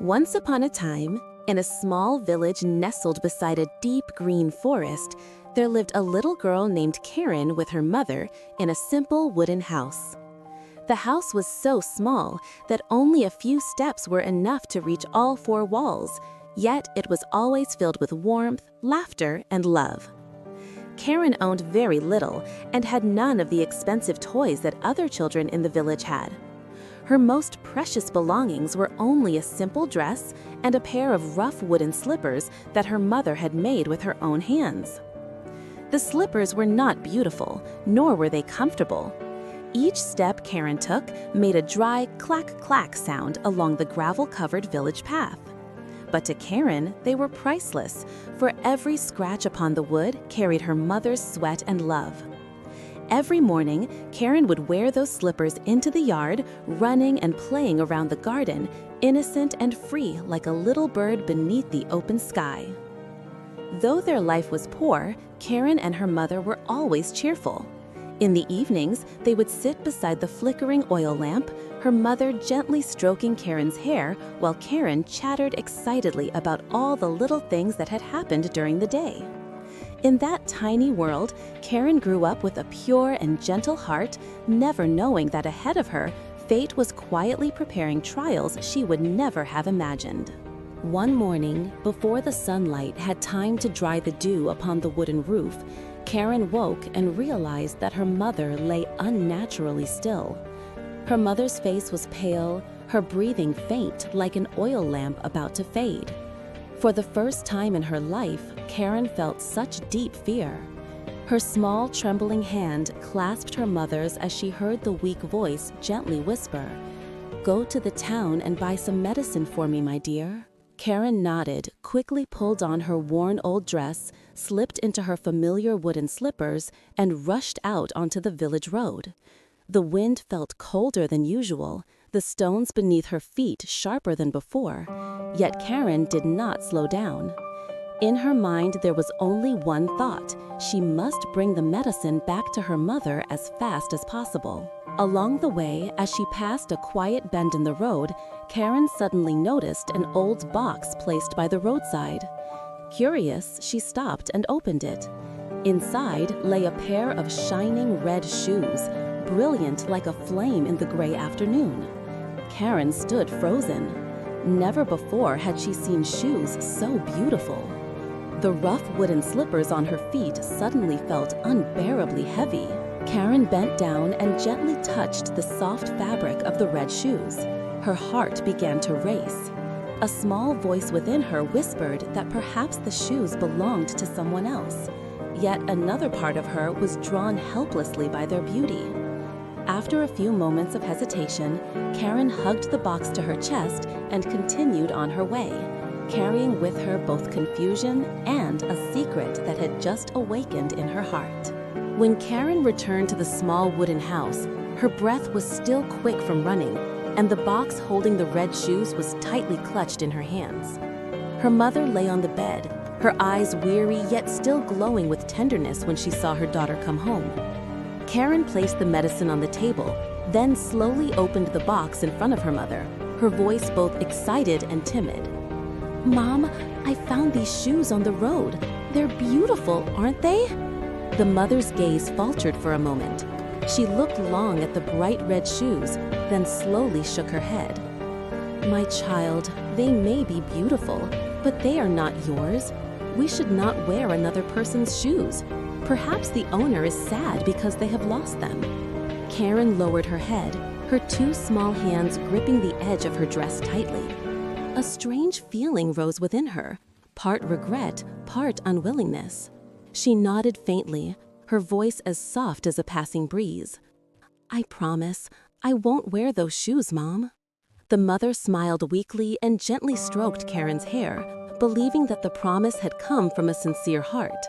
Once upon a time, in a small village nestled beside a deep green forest, there lived a little girl named Karen with her mother in a simple wooden house. The house was so small that only a few steps were enough to reach all four walls, yet it was always filled with warmth, laughter, and love. Karen owned very little and had none of the expensive toys that other children in the village had. Her most precious belongings were only a simple dress and a pair of rough wooden slippers that her mother had made with her own hands. The slippers were not beautiful, nor were they comfortable. Each step Karen took made a dry clack-clack sound along the gravel-covered village path. But to Karen, they were priceless, for every scratch upon the wood carried her mother's sweat and love. Every morning, Karen would wear those slippers into the yard, running and playing around the garden, innocent and free like a little bird beneath the open sky. Though their life was poor, Karen and her mother were always cheerful. In the evenings, they would sit beside the flickering oil lamp, her mother gently stroking Karen's hair while Karen chattered excitedly about all the little things that had happened during the day. In that tiny world, Karen grew up with a pure and gentle heart, never knowing that ahead of her, fate was quietly preparing trials she would never have imagined. One morning, before the sunlight had time to dry the dew upon the wooden roof, Karen woke and realized that her mother lay unnaturally still. Her mother's face was pale, her breathing faint like an oil lamp about to fade. For the first time in her life, Karen felt such deep fear. Her small, trembling hand clasped her mother's as she heard the weak voice gently whisper, "Go to the town and buy some medicine for me, my dear." Karen nodded, quickly pulled on her worn old dress, slipped into her familiar wooden slippers, and rushed out onto the village road. The wind felt colder than usual, the stones beneath her feet sharper than before, yet Karen did not slow down. In her mind, there was only one thought: she must bring the medicine back to her mother as fast as possible. Along the way, as she passed a quiet bend in the road, Karen suddenly noticed an old box placed by the roadside. Curious, she stopped and opened it. Inside lay a pair of shining red shoes, brilliant like a flame in the gray afternoon. Karen stood frozen. Never before had she seen shoes so beautiful. The rough wooden slippers on her feet suddenly felt unbearably heavy. Karen bent down and gently touched the soft fabric of the red shoes. Her heart began to race. A small voice within her whispered that perhaps the shoes belonged to someone else. Yet another part of her was drawn helplessly by their beauty. After a few moments of hesitation, Karen hugged the box to her chest and continued on her way, carrying with her both confusion and a secret that had just awakened in her heart. When Karen returned to the small wooden house, her breath was still quick from running, and the box holding the red shoes was tightly clutched in her hands. Her mother lay on the bed, her eyes weary yet still glowing with tenderness when she saw her daughter come home. Karen placed the medicine on the table, then slowly opened the box in front of her mother, her voice both excited and timid. "Mom, I found these shoes on the road. They're beautiful, aren't they?" The mother's gaze faltered for a moment. She looked long at the bright red shoes, then slowly shook her head. "My child, they may be beautiful, but they are not yours. We should not wear another person's shoes. Perhaps the owner is sad because they have lost them." Karen lowered her head, her two small hands gripping the edge of her dress tightly. A strange feeling rose within her, part regret, part unwillingness. She nodded faintly, her voice as soft as a passing breeze. "I promise, I won't wear those shoes, Mom." The mother smiled weakly and gently stroked Karen's hair, believing that the promise had come from a sincere heart.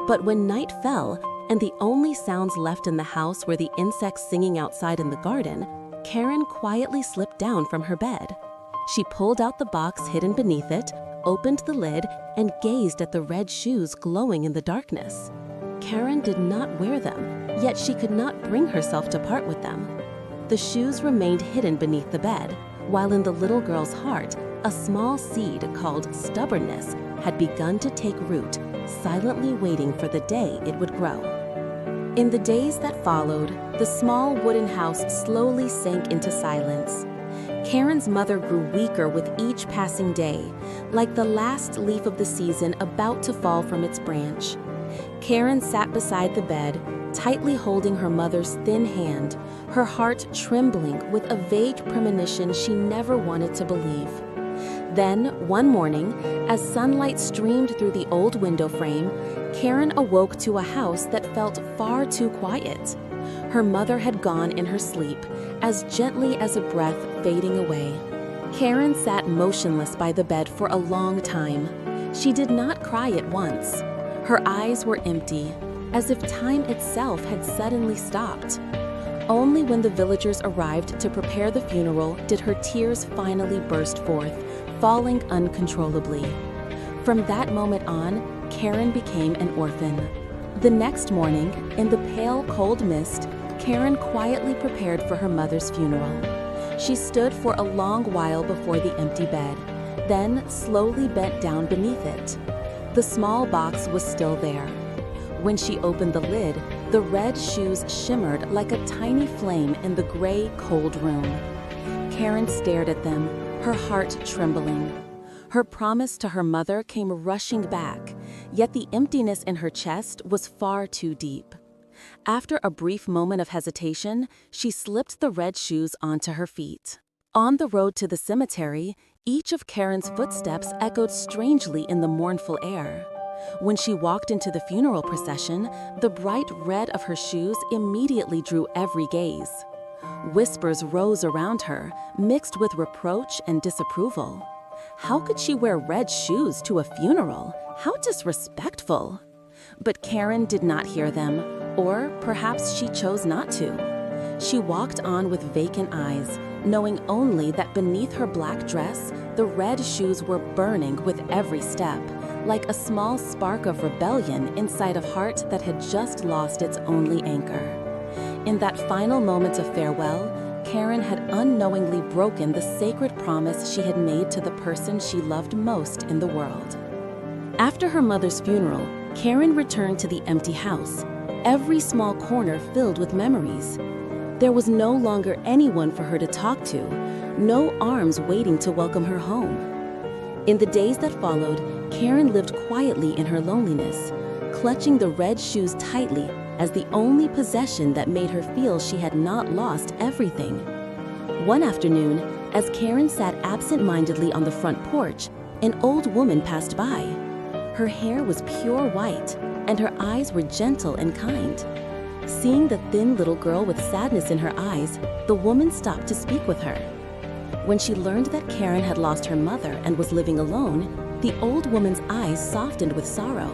But when night fell, and the only sounds left in the house were the insects singing outside in the garden, Karen quietly slipped down from her bed. She pulled out the box hidden beneath it, opened the lid, and gazed at the red shoes glowing in the darkness. Karen did not wear them, yet she could not bring herself to part with them. The shoes remained hidden beneath the bed, while in the little girl's heart, a small seed called stubbornness had begun to take root, silently waiting for the day it would grow. In the days that followed, the small wooden house slowly sank into silence. Karen's mother grew weaker with each passing day, like the last leaf of the season about to fall from its branch. Karen sat beside the bed, tightly holding her mother's thin hand, her heart trembling with a vague premonition she never wanted to believe. Then, one morning, as sunlight streamed through the old window frame, Karen awoke to a house that felt far too quiet. Her mother had gone in her sleep, as gently as a breath fading away. Karen sat motionless by the bed for a long time. She did not cry at once. Her eyes were empty, as if time itself had suddenly stopped. Only when the villagers arrived to prepare the funeral did her tears finally burst forth, falling uncontrollably. From that moment on, Karen became an orphan. The next morning, in the pale, cold mist, Karen quietly prepared for her mother's funeral. She stood for a long while before the empty bed, then slowly bent down beneath it. The small box was still there. When she opened the lid, the red shoes shimmered like a tiny flame in the gray, cold room. Karen stared at them, her heart trembling. Her promise to her mother came rushing back, yet the emptiness in her chest was far too deep. After a brief moment of hesitation, she slipped the red shoes onto her feet. On the road to the cemetery, each of Karen's footsteps echoed strangely in the mournful air. When she walked into the funeral procession, the bright red of her shoes immediately drew every gaze. Whispers rose around her, mixed with reproach and disapproval. How could she wear red shoes to a funeral? How disrespectful! But Karen did not hear them, or perhaps she chose not to. She walked on with vacant eyes, knowing only that beneath her black dress, the red shoes were burning with every step, like a small spark of rebellion inside a heart that had just lost its only anchor. In that final moment of farewell, Karen had unknowingly broken the sacred promise she had made to the person she loved most in the world. After her mother's funeral, Karen returned to the empty house, every small corner filled with memories. There was no longer anyone for her to talk to, no arms waiting to welcome her home. In the days that followed, Karen lived quietly in her loneliness, clutching the red shoes tightly as the only possession that made her feel she had not lost everything. One afternoon, as Karen sat absent-mindedly on the front porch, an old woman passed by. Her hair was pure white, and her eyes were gentle and kind. Seeing the thin little girl with sadness in her eyes, the woman stopped to speak with her. When she learned that Karen had lost her mother and was living alone, the old woman's eyes softened with sorrow.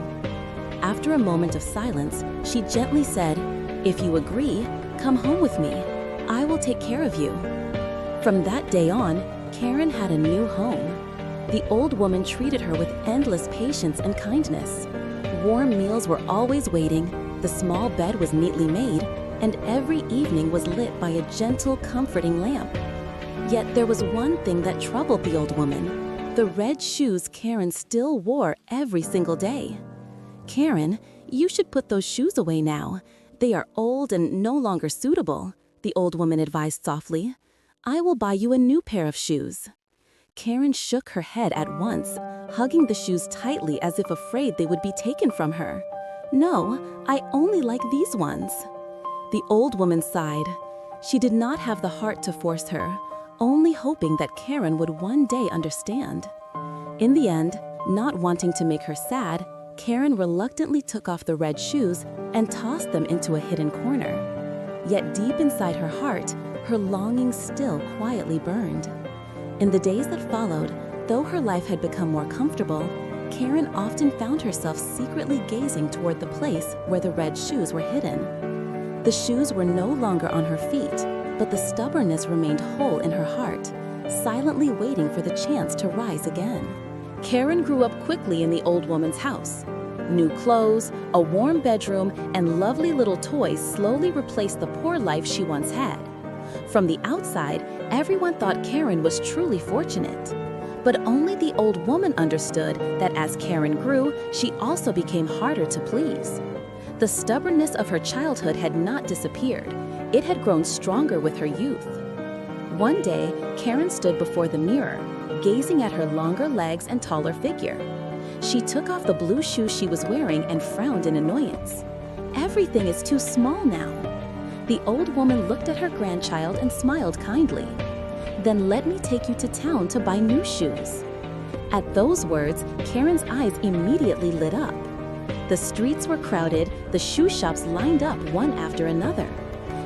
After a moment of silence, she gently said, "If you agree, come home with me. I will take care of you." From that day on, Karen had a new home. The old woman treated her with endless patience and kindness. Warm meals were always waiting, the small bed was neatly made, and every evening was lit by a gentle, comforting lamp. Yet there was one thing that troubled the old woman: the red shoes Karen still wore every single day. "Karen, you should put those shoes away now. They are old and no longer suitable," the old woman advised softly. "I will buy you a new pair of shoes." Karen shook her head at once, hugging the shoes tightly as if afraid they would be taken from her. "No, I only like these ones." The old woman sighed. She did not have the heart to force her, only hoping that Karen would one day understand. In the end, not wanting to make her sad, Karen reluctantly took off the red shoes and tossed them into a hidden corner. Yet deep inside her heart, her longing still quietly burned. In the days that followed, though her life had become more comfortable, Karen often found herself secretly gazing toward the place where the red shoes were hidden. The shoes were no longer on her feet, but the stubbornness remained whole in her heart, silently waiting for the chance to rise again. Karen grew up quickly in the old woman's house. New clothes, a warm bedroom, and lovely little toys slowly replaced the poor life she once had. From the outside, everyone thought Karen was truly fortunate. But only the old woman understood that as Karen grew, she also became harder to please. The stubbornness of her childhood had not disappeared. It had grown stronger with her youth. One day, Karen stood before the mirror, gazing at her longer legs and taller figure. She took off the blue shoes she was wearing and frowned in annoyance. Everything is too small now. The old woman looked at her grandchild and smiled kindly. Then let me take you to town to buy new shoes. At those words, Karen's eyes immediately lit up. The streets were crowded, the shoe shops lined up one after another.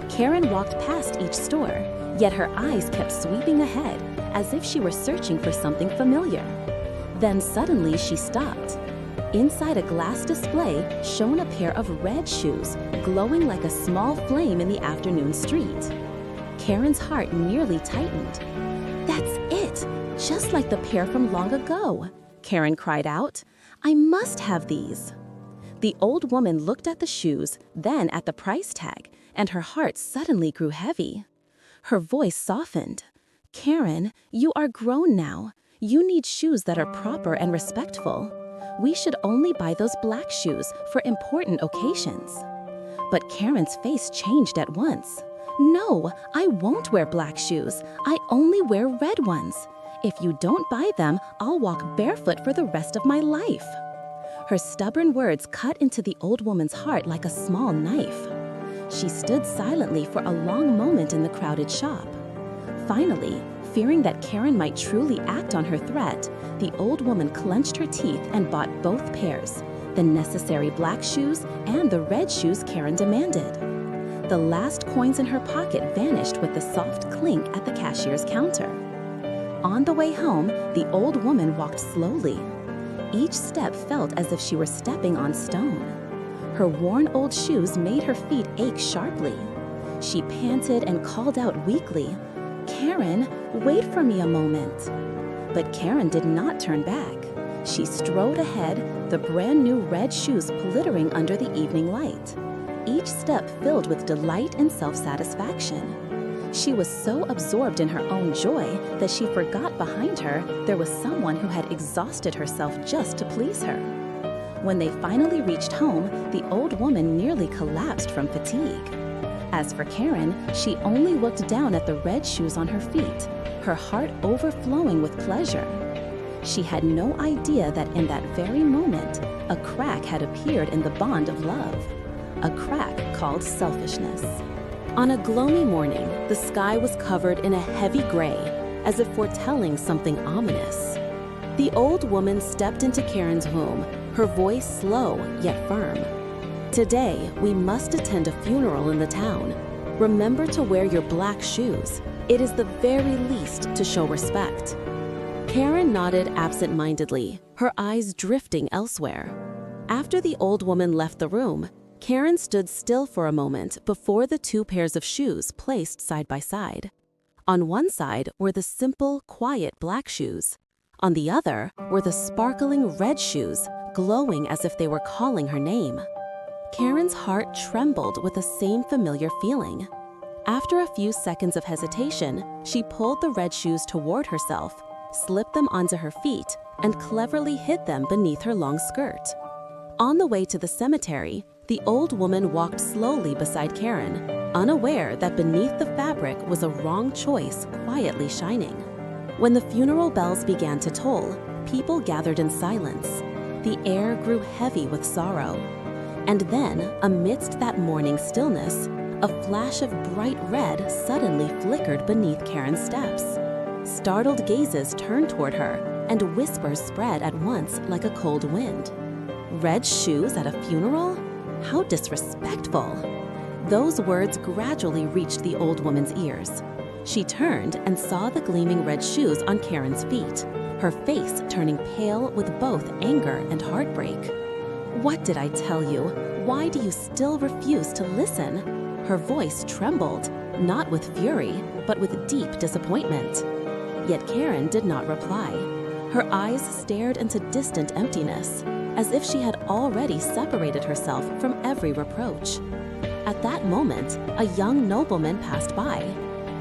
Karen walked past each store, yet her eyes kept sweeping ahead, as if she were searching for something familiar. Then suddenly she stopped. Inside a glass display shone a pair of red shoes, glowing like a small flame in the afternoon street. Karen's heart nearly tightened. "That's it! Just like the pair from long ago!" Karen cried out. "I must have these!" The old woman looked at the shoes, then at the price tag, and her heart suddenly grew heavy. Her voice softened. "Karen, you are grown now. You need shoes that are proper and respectful. We should only buy those black shoes for important occasions." But Karen's face changed at once. "No, I won't wear black shoes. I only wear red ones. If you don't buy them, I'll walk barefoot for the rest of my life." Her stubborn words cut into the old woman's heart like a small knife. She stood silently for a long moment in the crowded shop. Finally, fearing that Karen might truly act on her threat, the old woman clenched her teeth and bought both pairs, the necessary black shoes and the red shoes Karen demanded. The last coins in her pocket vanished with the soft clink at the cashier's counter. On the way home, the old woman walked slowly. Each step felt as if she were stepping on stone. Her worn old shoes made her feet ache sharply. She panted and called out weakly, "Karen, wait for me a moment." But Karen did not turn back. She strode ahead, the brand new red shoes glittering under the evening light. Each step filled with delight and self-satisfaction. She was so absorbed in her own joy that she forgot behind her there was someone who had exhausted herself just to please her. When they finally reached home, the old woman nearly collapsed from fatigue. As for Karen, she only looked down at the red shoes on her feet, her heart overflowing with pleasure. She had no idea that in that very moment, a crack had appeared in the bond of love, a crack called selfishness. On a gloomy morning, the sky was covered in a heavy gray, as if foretelling something ominous. The old woman stepped into Karen's home, her voice slow yet firm. "Today, we must attend a funeral in the town. Remember to wear your black shoes. It is the very least to show respect." Karen nodded absent-mindedly, her eyes drifting elsewhere. After the old woman left the room, Karen stood still for a moment before the two pairs of shoes placed side by side. On one side were the simple, quiet black shoes. On the other were the sparkling red shoes, glowing as if they were calling her name. Karen's heart trembled with the same familiar feeling. After a few seconds of hesitation, she pulled the red shoes toward herself, slipped them onto her feet, and cleverly hid them beneath her long skirt. On the way to the cemetery, the old woman walked slowly beside Karen, unaware that beneath the fabric was a wrong choice quietly shining. When the funeral bells began to toll, people gathered in silence. The air grew heavy with sorrow. And then, amidst that morning stillness, a flash of bright red suddenly flickered beneath Karen's steps. Startled gazes turned toward her, and whispers spread at once like a cold wind. "Red shoes at a funeral? How disrespectful!" Those words gradually reached the old woman's ears. She turned and saw the gleaming red shoes on Karen's feet, her face turning pale with both anger and heartbreak. "What did I tell you? Why do you still refuse to listen?" Her voice trembled, not with fury, but with deep disappointment. Yet Karen did not reply. Her eyes stared into distant emptiness, as if she had already separated herself from every reproach. At that moment, a young nobleman passed by.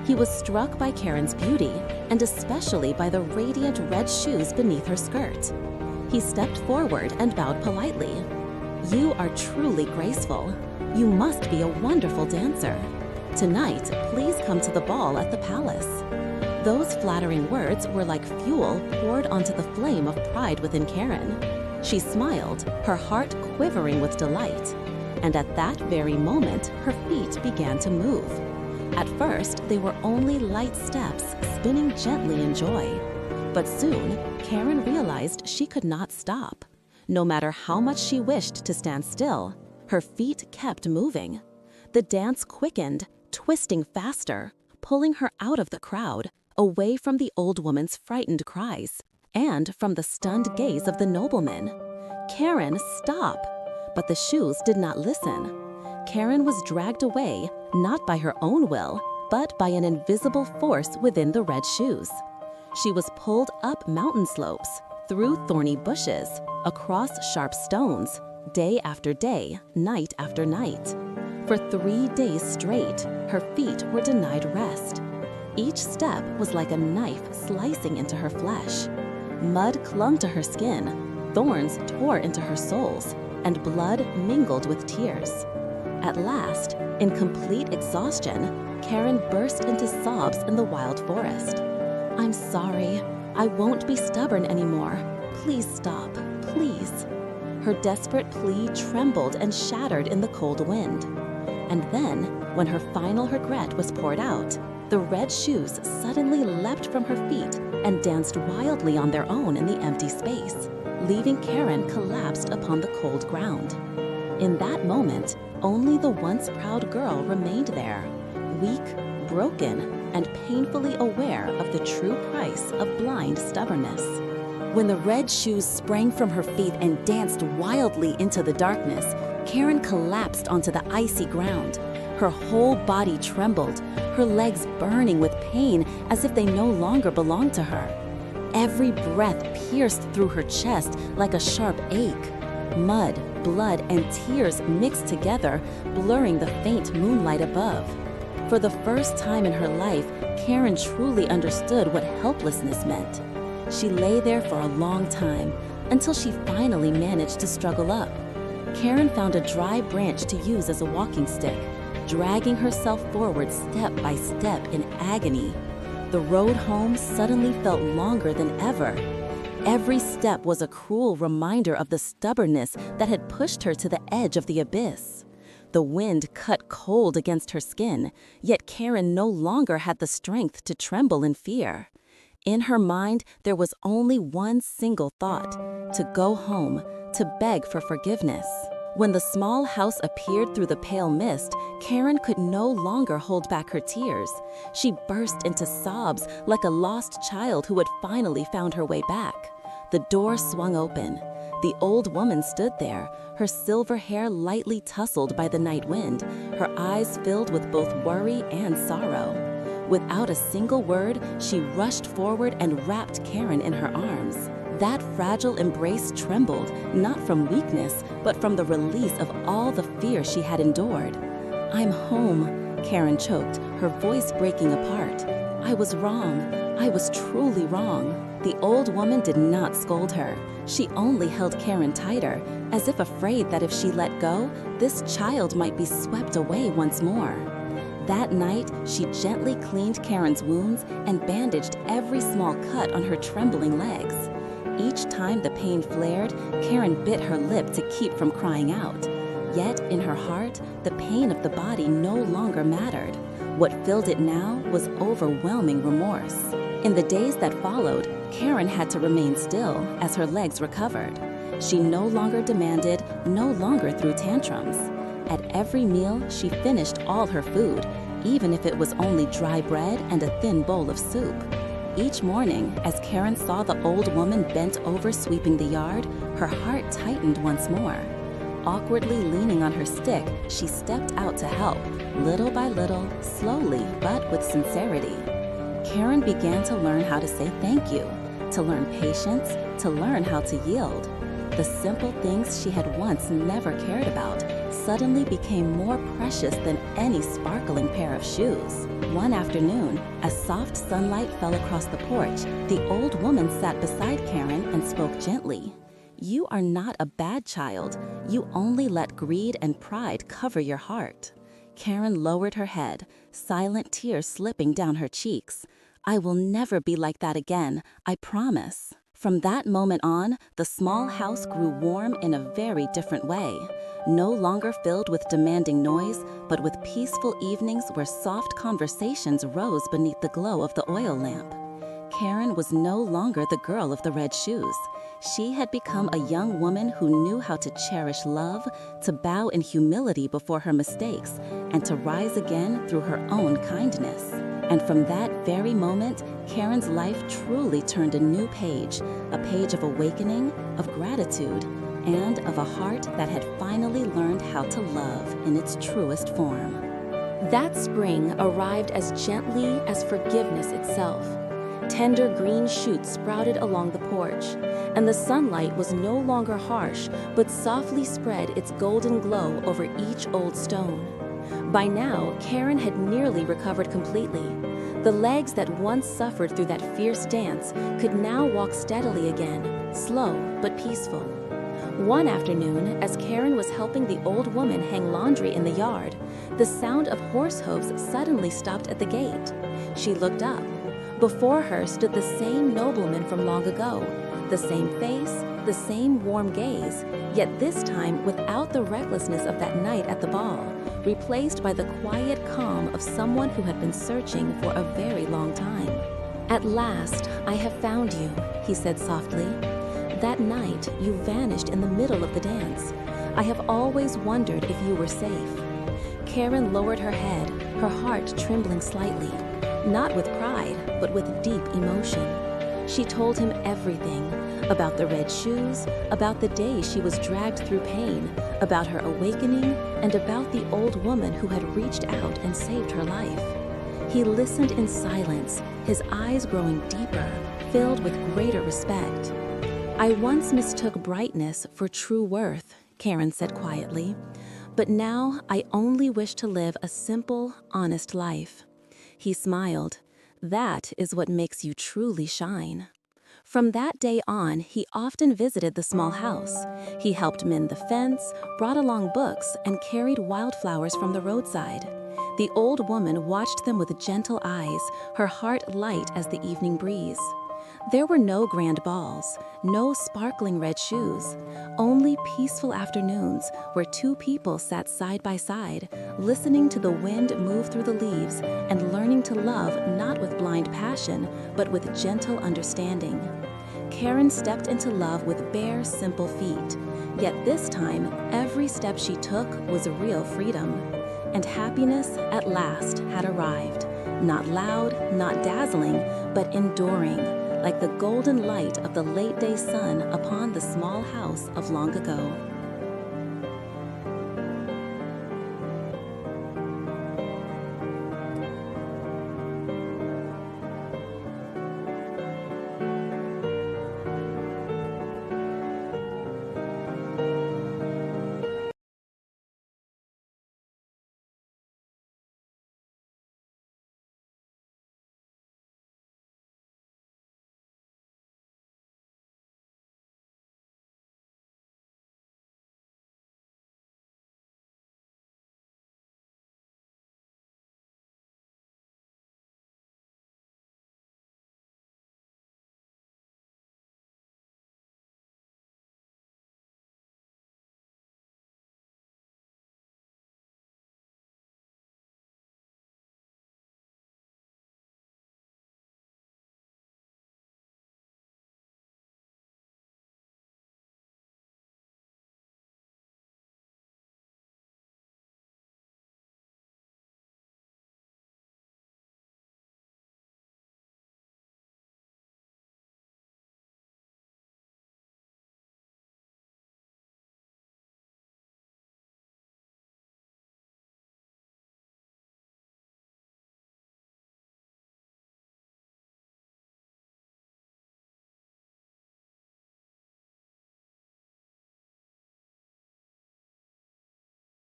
He was struck by Karen's beauty, and especially by the radiant red shoes beneath her skirt. He stepped forward and bowed politely. "You are truly graceful. You must be a wonderful dancer. Tonight, please come to the ball at the palace." Those flattering words were like fuel poured onto the flame of pride within Karen. She smiled, her heart quivering with delight. And at that very moment, her feet began to move. At first, they were only light steps, spinning gently in joy. But soon, Karen realized she could not stop. No matter how much she wished to stand still, her feet kept moving. The dance quickened, twisting faster, pulling her out of the crowd, away from the old woman's frightened cries, and from the stunned gaze of the nobleman. "Karen, stop!" But the shoes did not listen. Karen was dragged away, not by her own will, but by an invisible force within the red shoes. She was pulled up mountain slopes, through thorny bushes, across sharp stones, day after day, night after night. For 3 days straight, her feet were denied rest. Each step was like a knife slicing into her flesh. Mud clung to her skin, thorns tore into her soles, and blood mingled with tears. At last, in complete exhaustion, Karen burst into sobs in the wild forest. "I'm sorry. I won't be stubborn anymore. Please stop, please." Her desperate plea trembled and shattered in the cold wind. And then, when her final regret was poured out, the red shoes suddenly leapt from her feet and danced wildly on their own in the empty space, leaving Karen collapsed upon the cold ground. In that moment, only the once proud girl remained there, weak, broken, and painfully aware of the true price of blind stubbornness. When the red shoes sprang from her feet and danced wildly into the darkness, Karen collapsed onto the icy ground. Her whole body trembled, her legs burning with pain as if they no longer belonged to her. Every breath pierced through her chest like a sharp ache. Mud, blood, and tears mixed together, blurring the faint moonlight above. For the first time in her life, Karen truly understood what helplessness meant. She lay there for a long time, until she finally managed to struggle up. Karen found a dry branch to use as a walking stick, dragging herself forward step by step in agony. The road home suddenly felt longer than ever. Every step was a cruel reminder of the stubbornness that had pushed her to the edge of the abyss. The wind cut cold against her skin, yet Karen no longer had the strength to tremble in fear. In her mind, there was only one single thought: to go home, to beg for forgiveness. When the small house appeared through the pale mist, Karen could no longer hold back her tears. She burst into sobs like a lost child who had finally found her way back. The door swung open. The old woman stood there, her silver hair lightly tousled by the night wind, her eyes filled with both worry and sorrow. Without a single word, she rushed forward and wrapped Karen in her arms. That fragile embrace trembled, not from weakness, but from the release of all the fear she had endured. "I'm home," Karen choked, her voice breaking apart. "I was wrong. I was truly wrong." The old woman did not scold her. She only held Karen tighter, as if afraid that if she let go, this child might be swept away once more. That night, she gently cleaned Karen's wounds and bandaged every small cut on her trembling legs. Each time the pain flared, Karen bit her lip to keep from crying out. Yet, in her heart, the pain of the body no longer mattered. What filled it now was overwhelming remorse. In the days that followed, Karen had to remain still as her legs recovered. She no longer demanded, no longer threw tantrums. At every meal, she finished all her food, even if it was only dry bread and a thin bowl of soup. Each morning, as Karen saw the old woman bent over sweeping the yard, her heart tightened once more. Awkwardly leaning on her stick, she stepped out to help, little by little, slowly, but with sincerity. Karen began to learn how to say thank you, to learn patience, to learn how to yield. The simple things she had once never cared about suddenly became more precious than any sparkling pair of shoes. One afternoon, as soft sunlight fell across the porch, the old woman sat beside Karen and spoke gently. "You are not a bad child. You only let greed and pride cover your heart." Karen lowered her head, silent tears slipping down her cheeks. "I will never be like that again, I promise." From that moment on, the small house grew warm in a very different way. No longer filled with demanding noise, but with peaceful evenings where soft conversations rose beneath the glow of the oil lamp. Karen was no longer the girl of the red shoes. She had become a young woman who knew how to cherish love, to bow in humility before her mistakes, and to rise again through her own kindness. And from that very moment, Karen's life truly turned a new page, a page of awakening, of gratitude, and of a heart that had finally learned how to love in its truest form. That spring arrived as gently as forgiveness itself. Tender green shoots sprouted along the porch, and the sunlight was no longer harsh, but softly spread its golden glow over each old stone. By now, Karen had nearly recovered completely. The legs that once suffered through that fierce dance could now walk steadily again, slow but peaceful. One afternoon, as Karen was helping the old woman hang laundry in the yard, the sound of horse hooves suddenly stopped at the gate. She looked up. Before her stood the same nobleman from long ago, the same face, the same warm gaze, yet this time without the recklessness of that night at the ball, replaced by the quiet calm of someone who had been searching for a very long time. "At last, I have found you," he said softly. "That night, you vanished in the middle of the dance. I have always wondered if you were safe." Karen lowered her head, her heart trembling slightly, not with pride, but with deep emotion. She told him everything, about the red shoes, about the day she was dragged through pain, about her awakening, and about the old woman who had reached out and saved her life. He listened in silence, his eyes growing deeper, filled with greater respect. "I once mistook brightness for true worth," Karen said quietly, "but now I only wish to live a simple, honest life." He smiled. "That is what makes you truly shine." From that day on, he often visited the small house. He helped mend the fence, brought along books, and carried wildflowers from the roadside. The old woman watched them with gentle eyes, her heart light as the evening breeze. There were no grand balls, no sparkling red shoes, only peaceful afternoons where two people sat side by side, listening to the wind move through the leaves and learning to love not with blind passion, but with gentle understanding. Karen stepped into love with bare, simple feet, yet this time, every step she took was real freedom. And happiness, at last, had arrived, not loud, not dazzling, but enduring, like the golden light of the late-day sun upon the small house of long ago.